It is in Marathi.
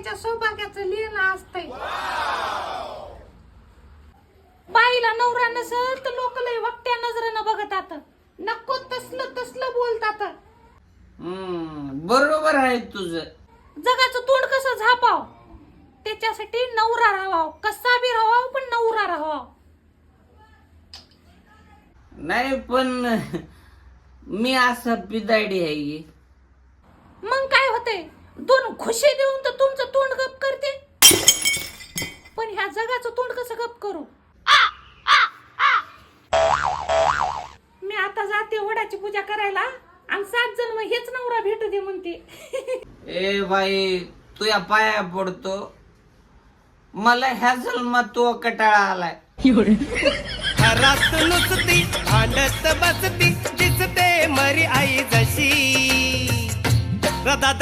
त्याच्या सौभाग्याचं लिहिलं असतंय. बाईला नवरा नसल तर लोक लय वक्त्या नजरेनं बघतात. नको तसलं तसलं बोलतात. बरोबर आहे तुझं. जगाचं तोंड कसं झापाव त्याच्यासाठी नवरा राहावा. कसा बी राहावा पण नवरा राहावा. नाही पण मी असा पिदाडी आहे. मग काय होते, दोन खुशी देऊन तर तुमचं तोंड गप करते. पण ह्या जगाचं तोंड कसं गप करू. मी आता जाते वडाची पूजा करायला आणि 7 जन्म हेच नवरा भेटू दे म्हणते. ए बाई तुझ्या पाया पडतो. मला ह्या जन्मात तो कटाळा आलाय. घरात नुसती भांडत बसती दिसते मरी आई जशी दादा